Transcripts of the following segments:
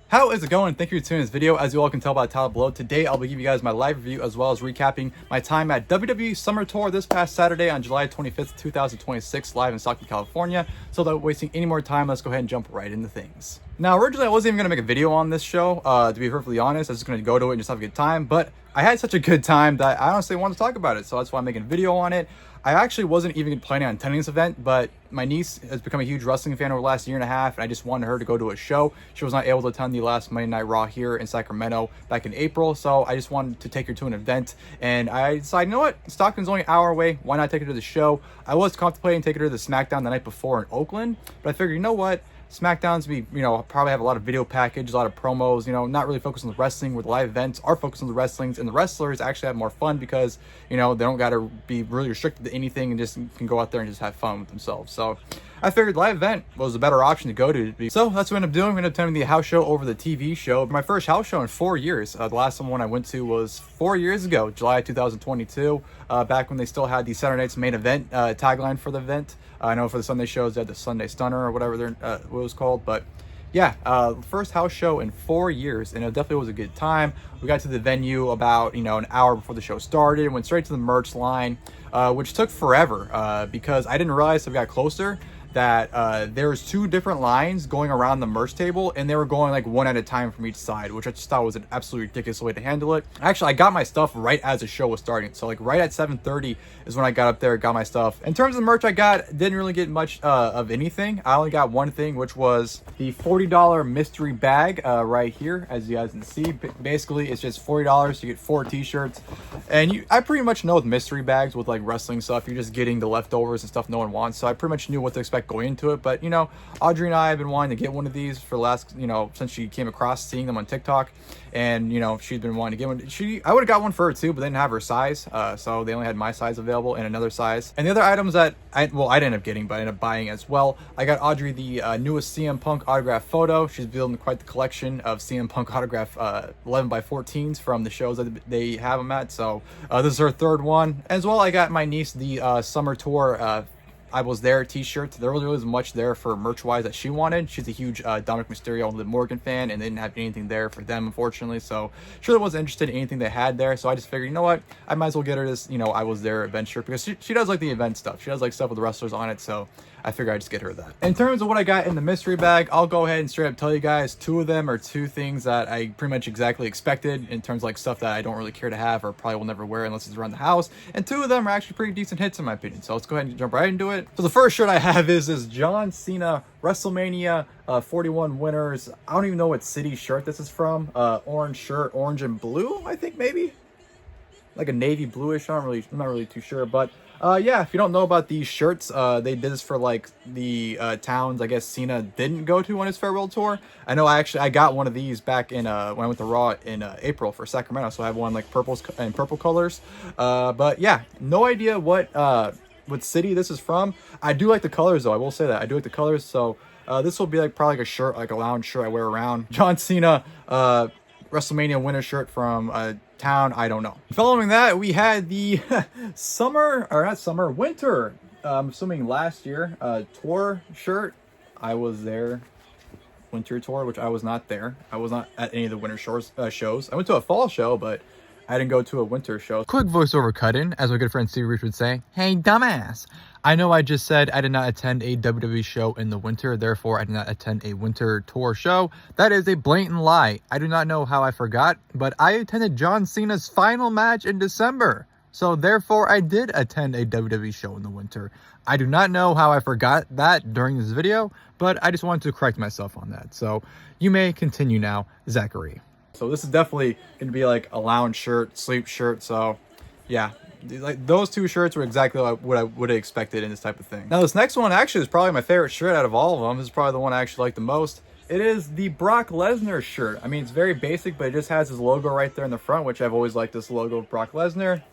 How is it going? Thank you for tuning in this video. As you all can tell by the title below, today I'll be giving you guys my live review as well as recapping my time at WWE Summer Tour this past Saturday on July 25th, 2026, live in Stockton, California. So without wasting any more time, let's go ahead and jump right into things. Now, originally I wasn't even going to make a video on this show, to be perfectly honest. I was just going to go to it and just have a good time, but I had such a good time that I honestly wanted to talk about it, so that's why I'm making a video on it. I actually wasn't even planning on attending this event, but my niece has become a huge wrestling fan over the last year and a half, and I just wanted her to go to a show. She was not able to attend the last Monday Night Raw here in Sacramento back in April, so I just wanted to take her to an event, and I decided, you know what, Stockton's only an hour away, why not take her to the show? I was contemplating taking her to the SmackDown the night before in Oakland, but I figured, you know what, SmackDown's probably have a lot of video package, a lot of promos, not really focused on the wrestling, where the live events are focused on the wrestlings, and the wrestlers actually have more fun because, they don't got to be really restricted to anything and just can go out there and just have fun with themselves. So I figured live event was a better option to go to. So that's what I ended up doing. We ended up attending the house show over the TV show. My first house show in 4 years. The last one I went to was 4 years ago, July 2022, back when they still had the Saturday Night's Main Event tagline for the event. I know for the Sunday shows they had the Sunday Stunner or whatever what it was called, but yeah, first house show in 4 years, and it definitely was a good time. We got to the venue about an hour before the show started and went straight to the merch line, which took forever because I didn't realize as we got closer that there was 2 different lines going around the merch table, and they were going like one at a time from each side, which I just thought was an absolutely ridiculous way to handle it. Actually, I got my stuff right as the show was starting, so like right at 7:30 is when I got up there, got my stuff. In terms of the merch I got, didn't really get much of anything. I only got one thing, which was the $40 mystery bag right here, as you guys can see. Basically, it's just $40. You get 4 t-shirts, and I pretty much know with mystery bags with like wrestling stuff, you're just getting the leftovers and stuff no one wants, so I pretty much knew what to expect going into it. But Audrey and I have been wanting to get one of these for the last since she came across seeing them on TikTok, and she'd been wanting to get one. I would have got one for her too, but they didn't have her size, so they only had my size available and another size. And the other items that I didn't end up getting, but I ended up buying as well. I got Audrey the newest CM Punk autograph photo. She's building quite the collection of CM Punk autograph 11x14s from the shows that they have them at, so this is her 3rd one. As well, I got my niece the Summer Tour I was there t-shirt. There really wasn't much there for merch wise that she wanted. She's a huge Dominic Mysterio and Liv Morgan fan, and they didn't have anything there for them, unfortunately, so she really wasn't interested in anything they had there. So I just figured, you know what, I might as well get her this I was there event shirt, because she does like the event stuff. She does like stuff with the wrestlers on it, so I figured I'd just get her that. In terms of what I got in the mystery bag, I'll go ahead and straight up tell you guys 2 of them are 2 things that I pretty much exactly expected, in terms of like stuff that I don't really care to have or probably will never wear unless it's around the house, and 2 of them are actually pretty decent hits in my opinion. So let's go ahead and jump right into it. So the first shirt I have is this John Cena WrestleMania 41 winners. I don't even know what city shirt this is from. Orange shirt, orange and blue, I think, maybe like a navy bluish. I'm not really too sure, but yeah, if you don't know about these shirts, they did this for like the towns I guess Cena didn't go to on his farewell tour. I know I got one of these back in when I went to Raw in April for Sacramento, so I have one like purple colors. But yeah, no idea what city this is from. I do like the colors though, I will say that I do like the colors. So this will be like probably like a shirt, like a lounge shirt I wear around. John Cena WrestleMania winner shirt from town, I don't know. Following that, we had the winter, I'm assuming last year, tour shirt. I was there, winter tour, which I was not there. I was not at any of the winter shows. I went to a fall show, but I didn't go to a winter show. Quick voiceover cut in, as my good friend Steve Rich would say, hey dumbass. I know I just said I did not attend a WWE show in the winter, therefore I did not attend a winter tour show. That is a blatant lie. I do not know how I forgot, but I attended John Cena's final match in December. So therefore I did attend a WWE show in the winter. I do not know how I forgot that during this video, but I just wanted to correct myself on that. So you may continue now, Zachary. So this is definitely going to be like a lounge shirt, sleep shirt, so yeah. Like those 2 shirts were exactly what I would have expected in this type of thing. Now this next one actually is probably my favorite shirt out of all of them. This is probably the one I actually like the most. It is the Brock Lesnar shirt. I mean, it's very basic, but it just has his logo right there in the front, which I've always liked, this logo of Brock Lesnar.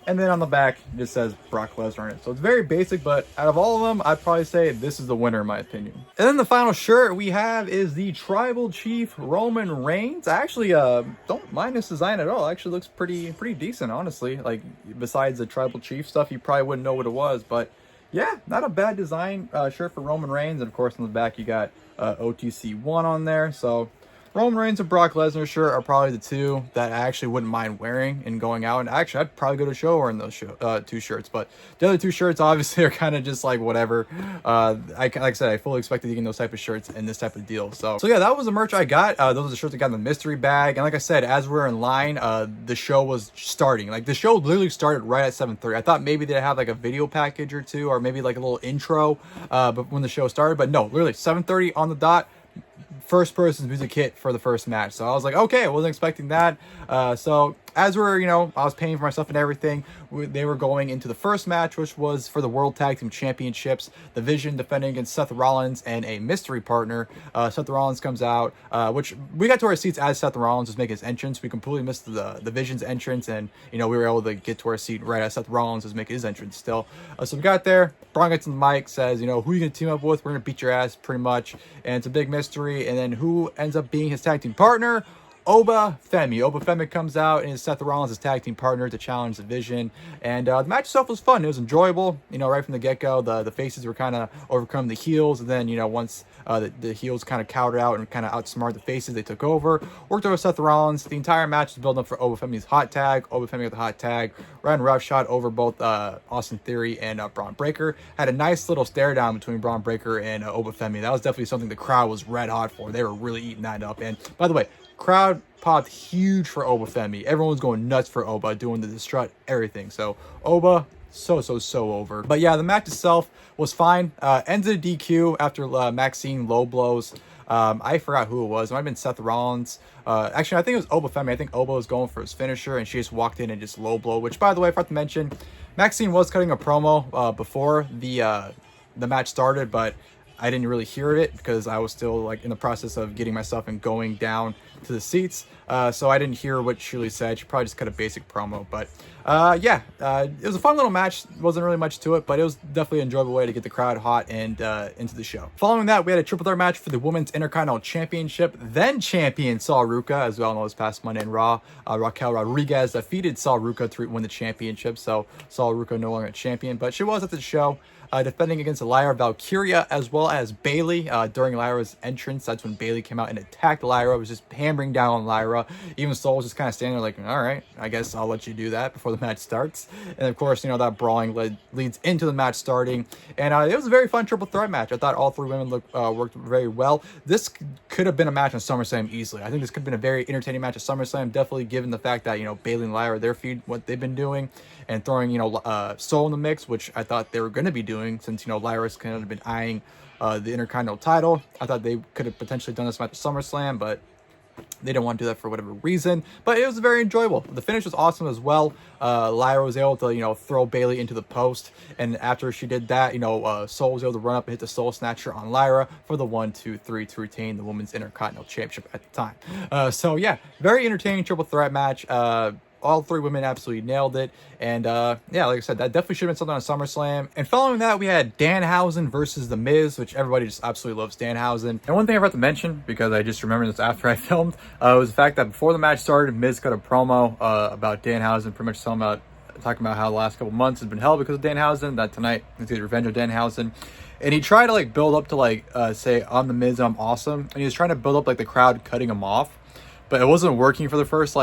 And then on the back, it just says Brock Lesnar on it. So it's very basic, but out of all of them, I'd probably say this is the winner in my opinion. And then the final shirt we have is the Tribal Chief Roman Reigns. I actually don't mind this design at all. It actually looks pretty decent, honestly. Like, besides the Tribal Chief stuff, you probably wouldn't know what it was. But yeah, not a bad design shirt for Roman Reigns. And of course, on the back, you got OTC1 on there. So Roman Reigns and Brock Lesnar shirt are probably the two that I actually wouldn't mind wearing and going out. And actually, I'd probably go to a show wearing those two shirts. But the other two shirts obviously are kind of just like whatever. Like I said, I fully expected getting those type of shirts in this type of deal. So yeah, that was the merch I got. Those are the shirts I got in the mystery bag. And like I said, as we're in line, the show was starting. Like the show literally started right at 7:30. I thought maybe they'd have like a video package or two, or maybe like a little intro, but when the show started. But no, literally 7:30 on the dot. First person's music hit for the first match. So I was like, okay, I wasn't expecting that. So as we're, I was paying for myself and everything, they were going into the first match, which was for the World Tag Team Championships. The Vision defending against Seth Rollins and a mystery partner. Seth Rollins comes out, which we got to our seats as Seth Rollins was making his entrance. We completely missed the Vision's entrance, and, we were able to get to our seat right as Seth Rollins was making his entrance still. So we got there. Braun gets on the mic, says, who are you going to team up with? We're going to beat your ass, pretty much. And it's a big mystery. And then who ends up being his tag team partner? Femi comes out and is Seth Rollins' tag team partner to challenge the Vision. And the match itself was fun. It was enjoyable. Right from the get-go, the faces were kind of overcoming the heels. And then, once the heels kind of countered out and kind of outsmarted the faces, they took over. Worked over Seth Rollins. The entire match was building up for Femi's hot tag. Femi with the hot tag. Ran roughshod over both Austin Theory and Braun Breaker. Had a nice little stare down between Braun Breaker and Femi. That was definitely something the crowd was red hot for. They were really eating that up. And by the way, crowd popped huge for Femi. Everyone's going nuts for doing the strut, everything. So so over. But yeah, the match itself was fine. Ended DQ after Maxine low blows. I forgot who it was. It might have been Seth Rollins. Actually, I think it was Femi. I think was going for his finisher, and she just walked in and just low blow. Which, by the way, I forgot to mention, Maxine was cutting a promo before the match started, but I didn't really hear it because I was still in the process of getting myself and going down to the seats. So I didn't hear what she really said. She probably just cut a basic promo. But yeah, it was a fun little match. Wasn't really much to it, but it was definitely an enjoyable way to get the crowd hot and into the show. Following that, we had a triple threat match for the Women's Intercontinental Championship. Then champion Saul Ruca, as we all know, this past Monday in Raw. Raquel Rodriguez defeated Saul Ruca to win the championship. So Saul Ruca no longer a champion, but she was at the show. Defending against Lyra, Valkyria, as well as Bayley. During Lyra's entrance, that's when Bayley came out and attacked Lyra. Was just hammering down on Lyra. Even Saul was just kind of standing there like, all right, I guess I'll let you do that before the match starts. And of course, that brawling leads into the match starting. And it was a very fun triple threat match. I thought all three women worked very well. This could have been a match on SummerSlam easily. I think this could have been a very entertaining match at SummerSlam, definitely given the fact that, Bayley and Lyra, their feud, what they've been doing, and throwing, Soul in the mix, which I thought they were going to be doing since, Lyra's kind of been eyeing the Intercontinental title. I thought they could have potentially done this match at SummerSlam, but they didn't want to do that for whatever reason. But it was very enjoyable. The finish was awesome as well. Lyra was able to, throw Bayley into the post. And after she did that, Soul was able to run up and hit the Soul Snatcher on Lyra for the 1-2-3 to retain the Women's Intercontinental Championship at the time. So yeah, very entertaining triple threat match. All three women absolutely nailed it. And yeah, like I said, that definitely should have been something on SummerSlam. And following that, we had Danhausen versus The Miz, which everybody just absolutely loves Danhausen. And one thing I forgot to mention, because I just remembered this after I filmed, was the fact that before the match started, Miz cut a promo about Danhausen, pretty much talking about how the last couple months has been hell because of Danhausen, that tonight he's going to revenge on Danhausen. And he tried to build up to say, I'm The Miz, I'm awesome. And he was trying to build up the crowd cutting him off. But it wasn't working for the first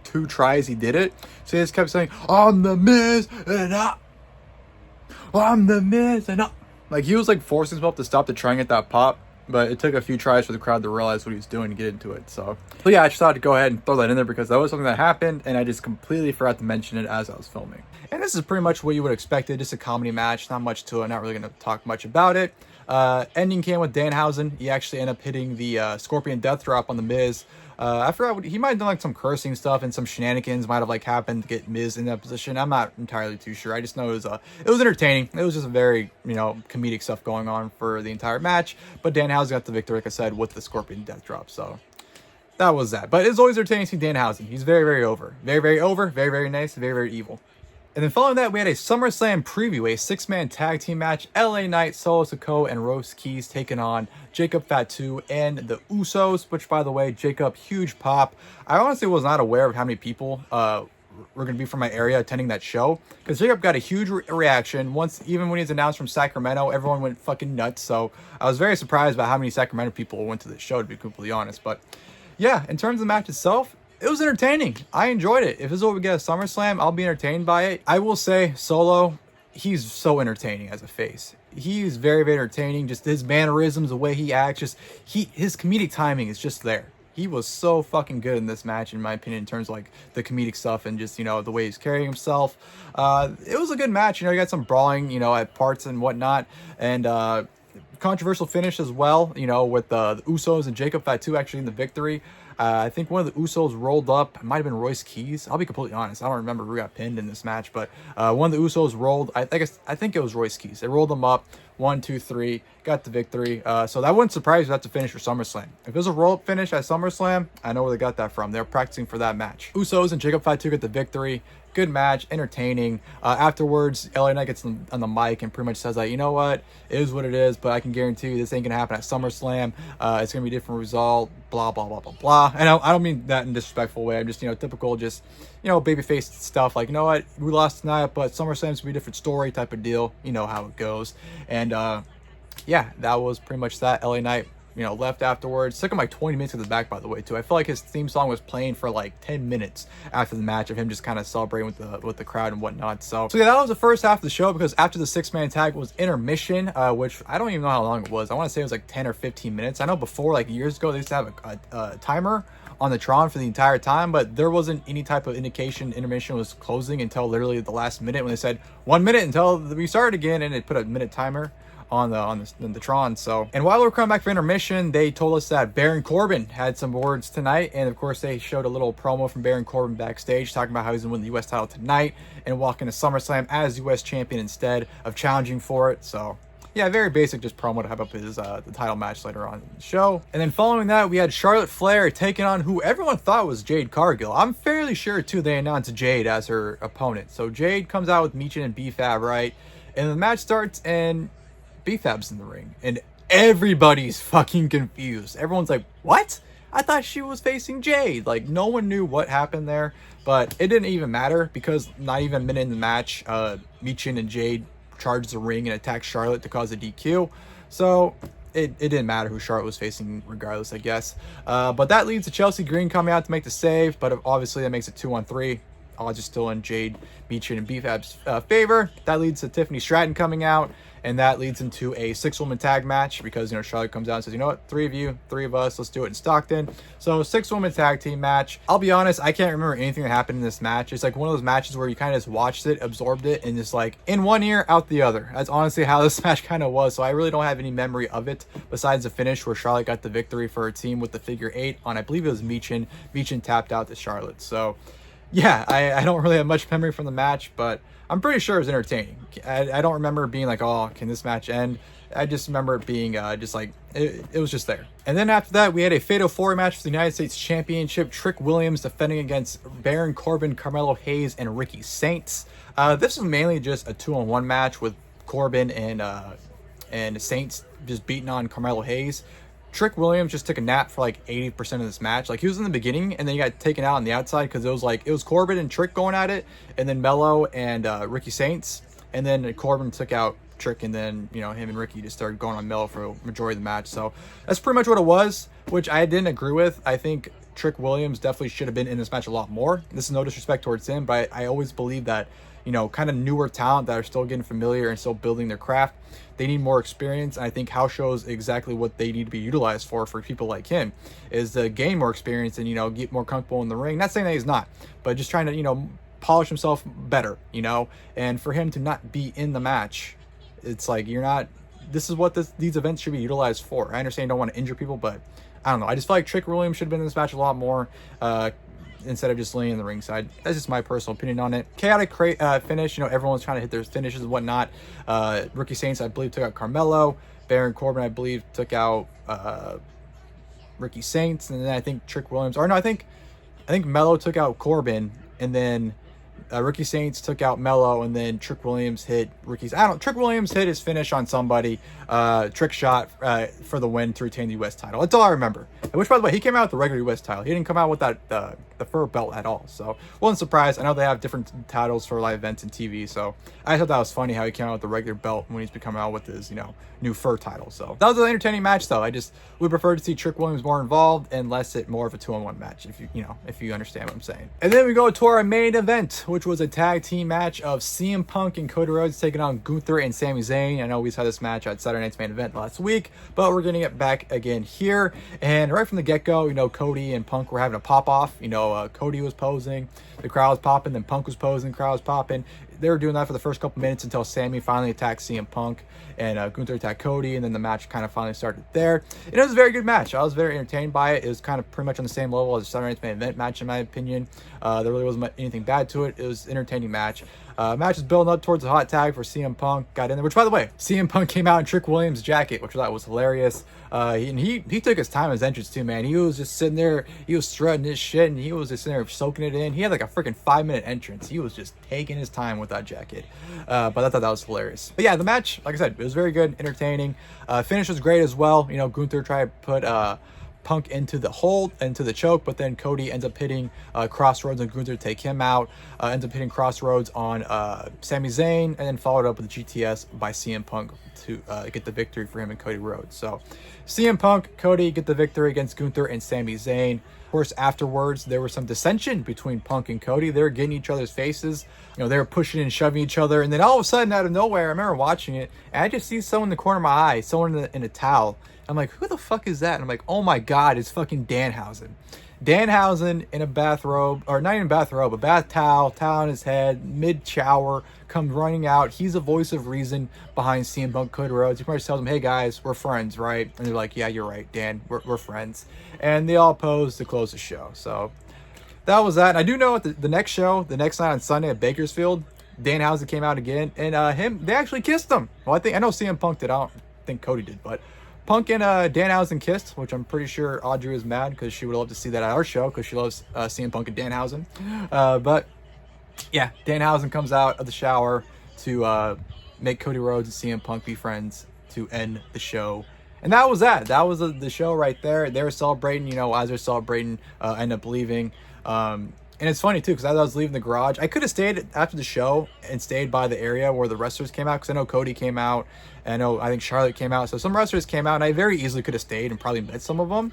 2 tries he did it. So he just kept saying, I'm The Miz and I'm The Miz and he was forcing himself to stop to try and get that pop, but it took a few tries for the crowd to realize what he was doing to get into it. So yeah, I just thought to go ahead and throw that in there because that was something that happened and I just completely forgot to mention it as I was filming. And this is pretty much what you would expect. Just a comedy match, not much to it, not really going to talk much about it. Ending came with Danhausen. He actually ended up hitting the Scorpion Death Drop on The Miz. I forgot, he might have done some cursing stuff and some shenanigans might have happened to get Miz in that position. I'm not entirely too sure. I just know it was entertaining. It was just very, comedic stuff going on for the entire match. But Danhausen got the victory, like I said, with the Scorpion Death Drop. So that was that. But it's always entertaining to see Danhausen. He's very, very over. Very, very over. Very, very nice. Very, very evil. And then following that, we had a SummerSlam preview, a 6-man tag team match. LA Knight, Solo Sikoa, and Royce Keys taking on Jacob Fatu and the Usos, which, by the way, Jacob, huge pop. I honestly was not aware of how many people were going to be from my area attending that show, because Jacob got a huge reaction. Even when he was announced from Sacramento, everyone went fucking nuts. So I was very surprised by how many Sacramento people went to this show, to be completely honest. But yeah, in terms of the match itself, it was entertaining. I enjoyed it. If this is what we get at SummerSlam, I'll be entertained by it. I will say, Solo, he's so entertaining as a face. He's very, very entertaining. Just his mannerisms, the way he acts, his comedic timing is just there. He was so fucking good in this match, in my opinion, in terms of like the comedic stuff and just, the way he's carrying himself. It was a good match. You got some brawling, at parts and whatnot. And controversial finish as well, with the Usos and Jacob Fatu actually in the victory. I think one of the Usos rolled up. It might have been Royce Keys. I'll be completely honest. I don't remember who got pinned in this match, but one of the Usos rolled. I think it was Royce Keys. They rolled them up. 1, 2, 3. Got the victory. So that wouldn't surprise me if that's the finish for SummerSlam. If it was a roll-up finish at SummerSlam, I know where they got that from. They're practicing for that match. Usos and Jacob Fatu get the victory. Good match, entertaining. Afterwards, LA Knight gets on the mic and pretty much says like, you know what, it is what it is, but I can guarantee you this ain't gonna happen at SummerSlam. It's gonna be a different result. Blah blah blah blah blah. And I don't mean that in a disrespectful way. I'm just typical, just babyface stuff. Like, you know what, we lost tonight, but SummerSlam's gonna be a different story type of deal. You know how it goes. And yeah, that was pretty much that. LA Knight left afterwards. Took him like 20 minutes to the back, by the way, too. I feel like his theme song was playing for like 10 minutes after the match of him just kind of celebrating with the crowd and whatnot. So yeah, that was the first half of the show, because after the 6-man tag was intermission, which I don't even know how long it was. I want to say it was like 10 or 15 minutes. I know before, like years ago, they used to have a timer on the Tron for the entire time, but there wasn't any type of indication intermission was closing until literally the last minute, when they said 1 minute until we start again, and it put a minute timer on the Tron. So, and while we were coming back for intermission, they told us that Baron Corbin had some words tonight, and of course they showed a little promo from Baron Corbin backstage talking about how he's gonna win the US title tonight and walk into SummerSlam as US champion instead of challenging for it. So yeah, very basic just promo to hype up his the title match later on in the show. And then following that, we had Charlotte Flair taking on who everyone thought was Jade Cargill. I'm fairly sure too they announced Jade as her opponent. So Jade comes out with Michin and B-Fab, right? And the match starts, and B-Fab's in the ring, and everybody's fucking confused. Everyone's like, what? I thought she was facing Jade. Like, no one knew what happened there, but it didn't even matter, because not even a minute in the match, Michin and Jade charged the ring and attacked Charlotte to cause a DQ. So it didn't matter who Charlotte was facing regardless, I guess. But that leads to Chelsea Green coming out to make the save, but obviously that makes it 2-on-3. Odds are still in Jade, Michin, and B-Fab's favor. That leads to Tiffany Stratton coming out, and that leads into a 6-woman tag match, because Charlotte comes out and says, you know what, 3 of you, 3 of us, let's do it in Stockton. So 6-woman tag team match. I'll be honest, I can't remember anything that happened in this match. It's like one of those matches where you kind of just watched it, absorbed it, and just like in one ear, out the other. That's honestly how this match kind of was. So I really don't have any memory of it besides the finish where Charlotte got the victory for her team with the figure 8 on, I believe it was Michin. Michin tapped out to Charlotte. So yeah, I don't really have much memory from the match, but I'm pretty sure it was entertaining. I don't remember being like, oh, can this match end? I just remember it being just like, it was just there. And then after that, we had a Fatal 4 match for the United States Championship. Trick Williams defending against Baron Corbin, Carmelo Hayes, and Ricky Saints. This was mainly just a 2-on-1 match with Corbin and Saints just beating on Carmelo Hayes. Trick Williams just took a nap for like 80% of this match. Like, he was in the beginning, and then he got taken out on the outside, because it was Corbin and Trick going at it, and then Melo and Ricky Saints, and then Corbin took out Trick, and then him and Ricky just started going on Melo for a majority of the match. So that's pretty much what it was, which I didn't agree with. I think Trick Williams definitely should have been in this match a lot more. This is no disrespect towards him, but I always believe that kind of newer talent that are still getting familiar and still building their craft, they need more experience. And I think house shows exactly what they need to be utilized for people like him, is to gain more experience and get more comfortable in the ring. Not saying that he's not, but just trying to polish himself better, and for him to not be in the match, it's like, this is what these events should be utilized for. I understand you don't want to injure people, but I don't know, I just feel like Trick Williams should have been in this match a lot more, instead of just laying in the ringside. That's just my personal opinion on it. Chaotic finish. Everyone's trying to hit their finishes and whatnot. Ricky Saints, I believe, took out Carmelo. Baron Corbin, I believe, took out Ricky Saints. And then I think Trick Williams, or no, I think Melo took out Corbin, and then Ricky Saints took out Mello, and then Trick Williams hit Trick Williams hit his finish on somebody, trick shot for the win to retain the U.S. title. That's all I remember. Which, by the way, he came out with the regular U.S. title. He didn't come out with that the fur belt at all. So wasn't surprised. I know they have different titles for live events and TV. So I thought that was funny how he came out with the regular belt when he's been coming out with his new fur title. So that was an entertaining match, though. I just would prefer to see Trick Williams more involved and less it more of a 2-on-1 match, if you understand what I'm saying. And then we go to our main event, which was a tag team match of CM Punk and Cody Rhodes taking on Gunther and Sami Zayn. I know we saw this match at Saturday Night's Main Event last week, but we're getting it back again here. And right from the get-go, Cody and Punk were having a pop-off. Cody was posing, the crowd was popping, then Punk was posing, the crowd was popping. They were doing that for the first couple minutes until Sami finally attacked CM Punk and Gunther attacked Cody, and then the match kind of finally started there. And it was a very good match. I was very entertained by it. It was kind of pretty much on the same level as the Saturday Night's Main Event match, in my opinion. There really wasn't anything bad to it. It was an entertaining match. Match is building up towards a hot tag for CM Punk. Got in there, which, by the way, CM Punk came out in Trick Williams' jacket, which I thought was hilarious. He took his time in his entrance too, man. He was just sitting there, he was strutting his shit, and he was just sitting there soaking it in. He had like a freaking 5-minute entrance. He was just taking his time with that jacket. But I thought that was hilarious. But yeah, the match, like I said, it was very good, entertaining. Finish was great as well. Gunther tried to put Punk into the hold, into the choke, but then Cody ends up hitting Crossroads and Gunther to take him out. Ends up hitting Crossroads on Sami Zayn, and then followed up with a GTS by CM Punk to get the victory for him and Cody Rhodes. So CM Punk, Cody get the victory against Gunther and Sami Zayn. Of course, afterwards, there was some dissension between Punk and Cody. They were getting each other's faces. They were pushing and shoving each other. And then all of a sudden, out of nowhere, I remember watching it, and I just see someone in the corner of my eye, someone in a towel. I'm like, who the fuck is that? And I'm like, oh my God, it's fucking Danhausen. Danhausen in a bathrobe, or not even a bathrobe, a bath towel on his head, mid-shower, comes running out. He's a voice of reason behind CM Punk, Cody Rhodes. He probably tells them, hey guys, we're friends, right? And they're like, yeah, you're right, Dan, we're friends. And they all pose to close the show. So that was that. And I do know at the next show, the next night on Sunday at Bakersfield, Danhausen came out again, and they actually kissed him. Well, I know CM Punk did. I don't think Cody did, but Punk and Danhausen kissed, which I'm pretty sure Audrey was mad because she would love to see that at our show because she loves CM Punk and Danhausen. But yeah, Danhausen comes out of the shower to make Cody Rhodes and CM Punk be friends to end the show. And that was that. That was the show right there. They were celebrating, as they're celebrating, end up leaving. And it's funny, too, because as I was leaving the garage, I could have stayed after the show and stayed by the area where the wrestlers came out, because I know Cody came out, and I think Charlotte came out. So some wrestlers came out, and I very easily could have stayed and probably met some of them.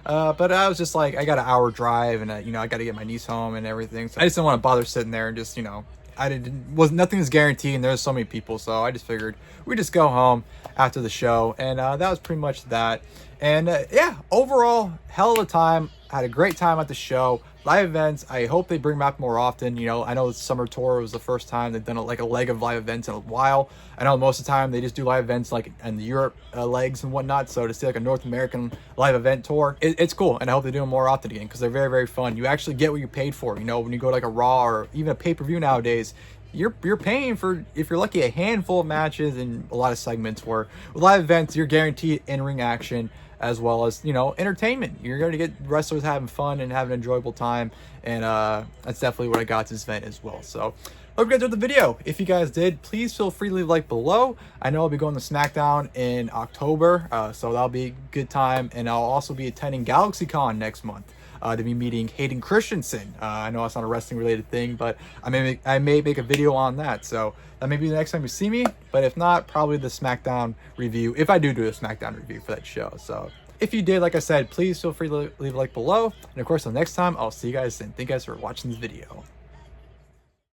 But I was just like, I got an hour drive, and, I got to get my niece home and everything. So I just didn't want to bother sitting there and just, nothing was guaranteed, and there's so many people. So I just figured we'd just go home after the show. And that was pretty much that. And yeah, overall, hell of a time. I had a great time at the show. Live events, I hope they bring back more often. I know the summer tour was the first time they've done a leg of live events in a while. I know most of the time they just do live events in the Europe legs and whatnot. So to see a North American live event tour, it's cool. And I hope they do them more often again because they're very, very fun. You actually get what you paid for. When you go to a Raw or even a pay-per-view nowadays, you're paying for, if you're lucky, a handful of matches and a lot of segments. Where with live events, you're guaranteed in-ring action, as well as, entertainment. You're going to get wrestlers having fun and having an enjoyable time. And that's definitely what I got to this event as well. So hope you guys enjoyed the video. If you guys did, please feel free to leave a like below. I know I'll be going to SmackDown in October, so that'll be a good time. And I'll also be attending GalaxyCon next month to be meeting Hayden Christensen. I know it's not a wrestling related thing, but I may make a video on that. So that may be the next time you see me. But if not, probably the SmackDown review, if I do a SmackDown review for that show. So if you did, like I said, please feel free to leave a like below. And of course, until next time, I'll see you guys then. Thank you guys for watching this video.